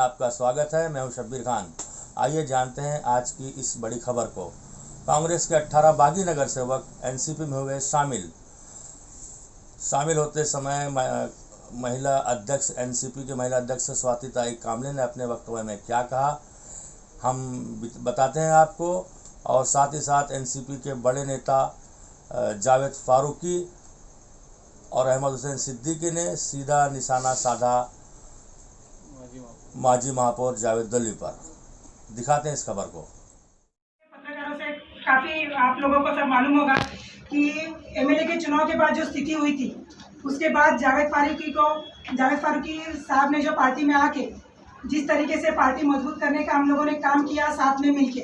आपका स्वागत है। मैं हूं शब्बीर खान। आइए जानते हैं आज की इस बड़ी खबर को। कांग्रेस के 18 बागी नगर सेवक एनसीपी में हुए शामिल होते समय महिला अध्यक्ष एनसीपी के महिला अध्यक्ष स्वाति ताई कामले ने अपने वक्तव्य में क्या कहा, हम बताते हैं आपको। और साथ ही साथ एनसीपी के बड़े नेता जावेद फारूकी और अहमद हुसैन सिद्दीकी ने सीधा निशाना साधा माजी महापौर जावेद दलवी पर। दिखाते हैं इस खबर को। पत्रकारों से काफ़ी आप लोगों को सब मालूम होगा कि एमएलए के चुनाव के बाद जो स्थिति हुई थी, उसके बाद जावेद फारूकी साहब ने जो पार्टी में आके जिस तरीके से पार्टी मजबूत करने का हम लोगों ने काम किया साथ में मिलके,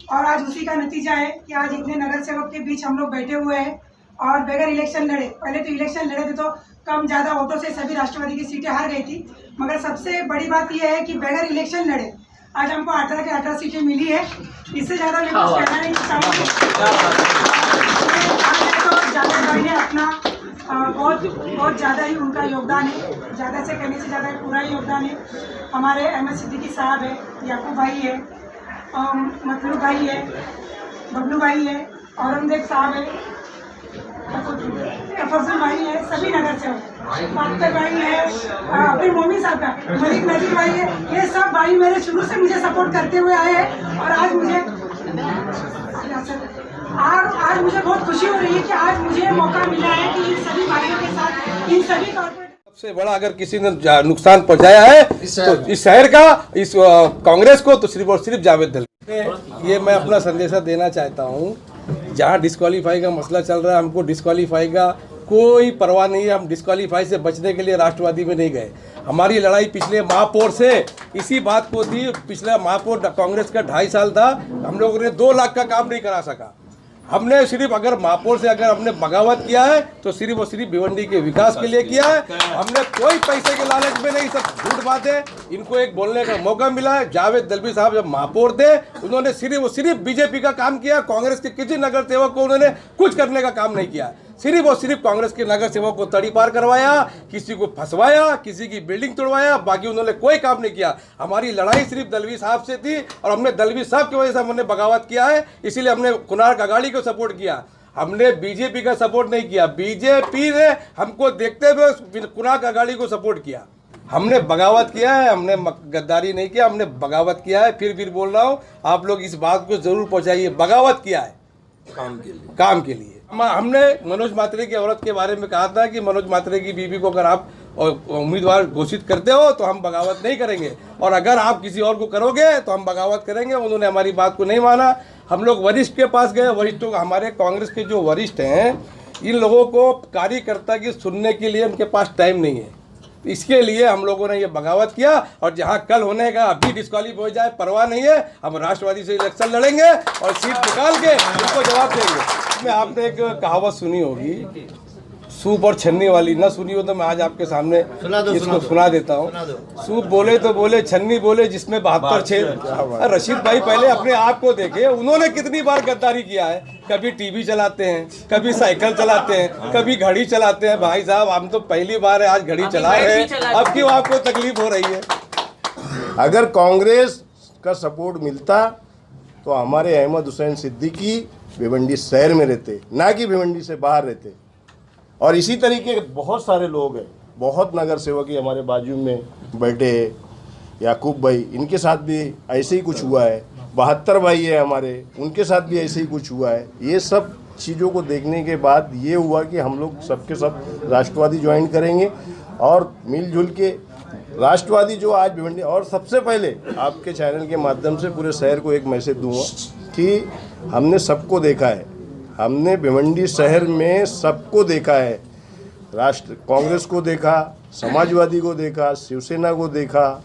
और आज उसी का नतीजा है कि आज इतने नगर सेवक के बीच हम लोग बैठे हुए हैं और बगैर इलेक्शन लड़े। पहले तो इलेक्शन लड़े थे तो कम ज़्यादा वोटों से सभी राष्ट्रवादी की सीटें हार गई थी, मगर सबसे बड़ी बात यह है कि बगैर इलेक्शन लड़े आज हमको 18 के 18 सीटें मिली है। इससे ज़्यादा मैं कुछ कहना नहीं चाहूँगी। तो जावेद भाई ने अपना बहुत ज़्यादा ही उनका योगदान है, ज़्यादा से कहने से ज़्यादा पूरा ही योगदान है। हमारे अहमद सिद्दीकी साहब है, याकूब भाई है, मतलूब भाई है, बबलू भाई है, औरंगजेब साहब है, फजल भाई है, सभी नगर से पाक्तर भाई है, अपने मोमी साहब का मलिक नजीर भाई है। ये सब भाई मेरे शुरू से मुझे सपोर्ट करते हुए आए हैं और आज मुझे बहुत खुशी हो रही है कि आज मुझे मौका मिला है कि इन सभी भाइयों के साथ इन सभी सबसे बड़ा अगर किसी ने नुकसान पहुंचाया है तो इस शहर का, इस कांग्रेस को, तो सिर्फ और सिर्फ जावेद दलवी। ये मैं अपना संदेशा देना चाहता हूँ। जहाँ डिस्क्वालीफाई का मसला चल रहा है, हमको डिस्क्वालीफाई का कोई परवाह नहीं है। हम डिस्क्वालीफाई से बचने के लिए राष्ट्रवादी में नहीं गए। हमारी लड़ाई पिछले महापौर से इसी बात को थी। पिछला महापौर कांग्रेस का 2.5 साल था, हम लोगों ने 2 लाख का काम नहीं करा सका। हमने सिर्फ अगर महापौर से अगर हमने बगावत किया है तो सिर्फ और सिर्फ भिवंडी के विकास के लिए किया है। हमने कोई पैसे के लालच में नहीं, सब झूठ बात है। इनको एक बोलने का मौका मिला है। जावेद दलवी साहब जब महापौर थे, उन्होंने सिर्फ और सिर्फ बीजेपी का काम किया। कांग्रेस के किसी नगर सेवक को उन्होंने कुछ करने का काम नहीं किया। सिर्फ और सिर्फ कांग्रेस के नगर सेवक को तड़ी पार करवाया, किसी को फंसवाया, किसी की बिल्डिंग तोड़वाया, बाकी उन्होंने कोई काम नहीं किया। हमारी लड़ाई सिर्फ दलवी साहब से थी और हमने दलवी साहब की वजह से हमने बगावत किया है। इसीलिए हमने कुनार कागाड़ी को सपोर्ट किया, हमने बीजेपी का सपोर्ट नहीं किया। बीजेपी ने हमको देखते हुए कुनार कागाड़ी को सपोर्ट किया। हमने बगावत किया है, हमने गद्दारी नहीं किया, हमने बगावत किया है। फिर बोल रहा हूँ, आप लोग इस बात को जरूर पहुँचाइए। बगावत किया है काम के लिए। हमने मनोज मात्रे की औरत के बारे में कहा था कि मनोज मात्रे की बीवी को अगर आप उम्मीदवार घोषित करते हो तो हम बगावत नहीं करेंगे, और अगर आप किसी और को करोगे तो हम बगावत करेंगे। उन्होंने हमारी बात को नहीं माना। हम लोग वरिष्ठ के पास गए। वरिष्ठों को, हमारे कांग्रेस के जो वरिष्ठ हैं, इन लोगों को कार्यकर्ता की सुनने के लिए उनके पास टाइम नहीं है। इसके लिए हम लोगों ने ये बगावत किया। और जहां कल होने का अभी डिस्क्वालीफाई हो जाए, परवाह नहीं है। हम राष्ट्रवादी से इलेक्शन लड़ेंगे और सीट निकाल के उनको जवाब देंगे। आपने एक कहावत सुनी होगी, सूप और छन्नी वाली। ना सुनी हो तो मैं आज आपके सामने इसको सुना देता हूँ। सूप बोले तो बोले, छन्नी बोले जिसमें 72 छेद। रशीद भाई पहले अपने आप को देखे, उन्होंने कितनी बार गद्दारी किया है। कभी टीवी चलाते हैं, कभी साइकिल चलाते हैं, कभी घड़ी चलाते हैं। भाई साहब, हम तो पहली बार है आज घड़ी चला रहे हैं, अब क्यों आपको तकलीफ हो रही है? अगर कांग्रेस का सपोर्ट मिलता तो हमारे अहमद हुसैन सिद्दीकी भिवंडी शहर में रहते, ना कि भिवंडी से बाहर रहते। और इसी तरीके के बहुत सारे लोग हैं, बहुत नगर सेवक ही हमारे बाजू में बैठे हैं। याकूब भाई, इनके साथ भी ऐसे ही कुछ हुआ है। 72 भाई है हमारे, उनके साथ भी ऐसे ही कुछ हुआ है। ये सब चीज़ों को देखने के बाद ये हुआ कि हम लोग सबके सब राष्ट्रवादी ज्वाइन करेंगे और मिलजुल के राष्ट्रवादी जो आज भिवंडी। और सबसे पहले आपके चैनल के माध्यम से पूरे शहर को एक मैसेज दूंगा कि हमने सबको देखा है, हमने भिवंडी शहर में सबको देखा है। कांग्रेस को देखा, समाजवादी को देखा, शिवसेना को देखा,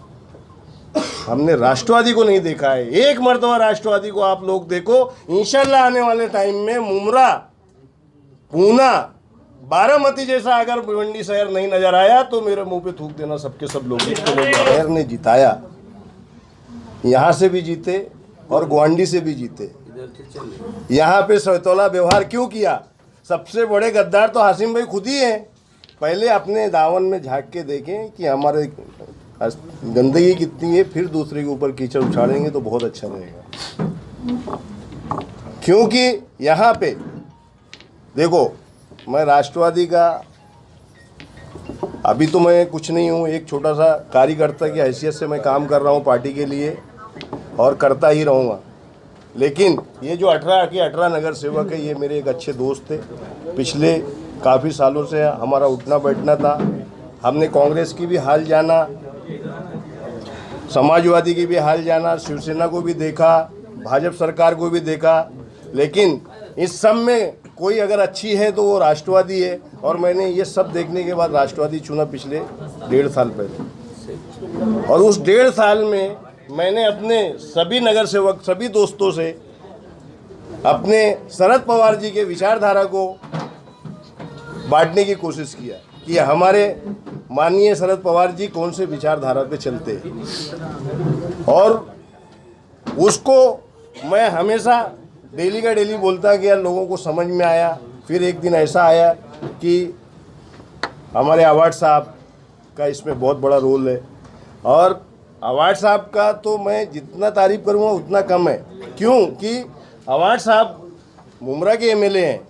हमने राष्ट्रवादी को नहीं देखा है। एक मर्तबा राष्ट्रवादी को आप लोग देखो। इंशाल्लाह आने वाले टाइम में मुमरा, पूना, बारामती जैसा अगर भिवंडी शहर नहीं नजर आया तो मेरे मुंह पे थूक देना सबके सब लोग। शहर ने जिताया, यहाँ से भी जीते और ग्वांडी से भी जीते। यहाँ पे सौतौला व्यवहार क्यों किया? सबसे बड़े गद्दार तो हासिम भाई खुद ही हैं। पहले अपने दावन में झांक के देखें कि हमारे गंदगी कितनी है, फिर दूसरे के ऊपर कीचड़ उछालेंगे तो बहुत अच्छा रहेगा। क्योंकि यहाँ पे देखो, मैं राष्ट्रवादी का अभी तो मैं कुछ नहीं हूँ, एक छोटा सा कार्यकर्ता की हैसियत से मैं काम कर रहा हूँ पार्टी के लिए और करता ही रहूँगा। लेकिन ये जो 18 नगर सेवक है, ये मेरे एक अच्छे दोस्त थे। पिछले काफ़ी सालों से हमारा उठना बैठना था। हमने कांग्रेस की भी हाल जाना, समाजवादी की भी हाल जाना, शिवसेना को भी देखा, भाजपा सरकार को भी देखा। लेकिन इस सब में कोई अगर अच्छी है तो वो राष्ट्रवादी है। और मैंने ये सब देखने के बाद राष्ट्रवादी चुना पिछले 1.5 साल पहले। और उस 1.5 साल में मैंने अपने सभी नगर सेवक, सभी दोस्तों से अपने शरद पवार जी के विचारधारा को बांटने की कोशिश किया कि हमारे माननीय शरद पवार जी कौन से विचारधारा पे चलते हैं। और उसको मैं हमेशा डेली का डेली बोलता गया, लोगों को समझ में आया। फिर एक दिन ऐसा आया कि हमारे अवार्ड साहब का इसमें बहुत बड़ा रोल है। और अवार्ड साहब का तो मैं जितना तारीफ करूँगा उतना कम है। क्यों कि अवार्ड साहब मुमरा के एमएलए हैं,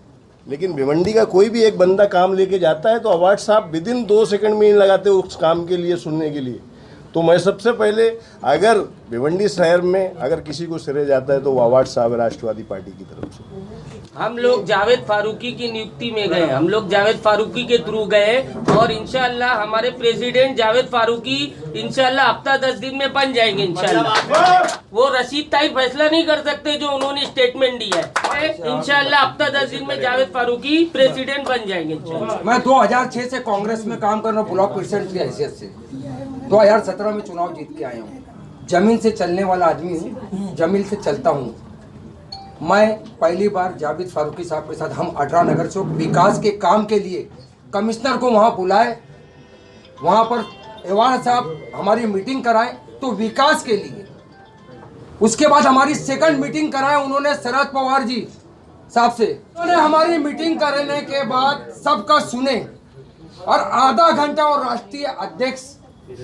लेकिन भिवंडी का कोई भी एक बंदा काम लेके जाता है तो अवार्ड साहब विदिन 2 सेकंड में नहीं लगाते उस काम के लिए, सुनने के लिए। तो मैं सबसे पहले, अगर भिवंडी शहर में अगर किसी को श्रेय जाता है तो वो अवार्ड साहब है राष्ट्रवादी पार्टी की तरफ से। हम लोग जावेद फारूकी की नियुक्ति में गए, हम लोग जावेद फारूकी के थ्रू गए और इंशाल्लाह हमारे प्रेसिडेंट जावेद फारूकी इंशाल्लाह हफ्ता 10 दिन में बन जाएंगे इंशाल्लाह। वो रशीद ताई फैसला नहीं कर सकते जो उन्होंने स्टेटमेंट दिया है। इंशाल्लाह हफ्ता 10 दिन में जावेद फारूकी प्रेसिडेंट बन जाएंगे इंशाल्लाह। मैं 2006 से कांग्रेस में काम कर रहा हूँ, ब्लॉक प्रेसिडेंट की हैसियत से। 2017 में चुनाव जीत के आया हूँ। जमीन से चलने वाला आदमी हूँ, जमीन से चलता हूँ। मैं पहली बार जावेद फारूकी साहब के साथ हम 18 नगर से विकास के काम के लिए कमिश्नर को वहाँ बुलाए, वहाँ पर एवान साहब हमारी मीटिंग कराए तो विकास के लिए। उसके बाद हमारी सेकंड मीटिंग कराए उन्होंने शरद पवार जी साहब से। उन्होंने हमारी मीटिंग करने के बाद सबका सुने और आधा घंटा, और राष्ट्रीय अध्यक्ष वो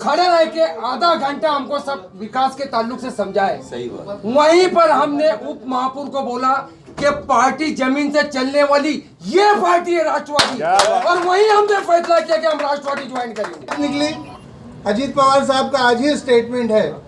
खड़े रह के आधा घंटा हमको सब विकास के ताल्लुक से समझाए। सही बात। वहीं पर हमने उप महापौर को बोला कि पार्टी जमीन से चलने वाली ये पार्टी है राष्ट्रवादी, और वहीं हमने फैसला किया कि हम राष्ट्रवादी ज्वाइन करेंगे। निकली अजीत पवार साहब का आज ही स्टेटमेंट है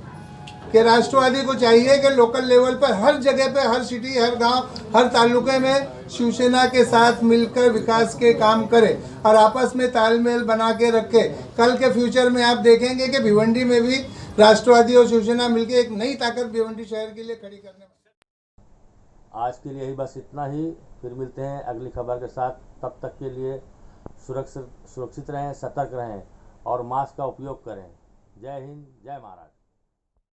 कि राष्ट्रवादी को चाहिए कि लोकल लेवल पर हर जगह पे, हर सिटी, हर गांव, हर तालुके में शिवसेना के साथ मिलकर विकास के काम करे और आपस में तालमेल बना के रखे। कल के फ्यूचर में आप देखेंगे कि भिवंडी में भी राष्ट्रवादी और शिवसेना मिलकर एक नई ताकत भिवंडी शहर के लिए खड़ी करने में। आज के लिए ही बस इतना ही। फिर मिलते हैं अगली खबर के साथ। तब तक के लिए सुरक्षित रहें, सतर्क रहें और मास्क का उपयोग करें। जय हिंद, जय महाराष्ट्र।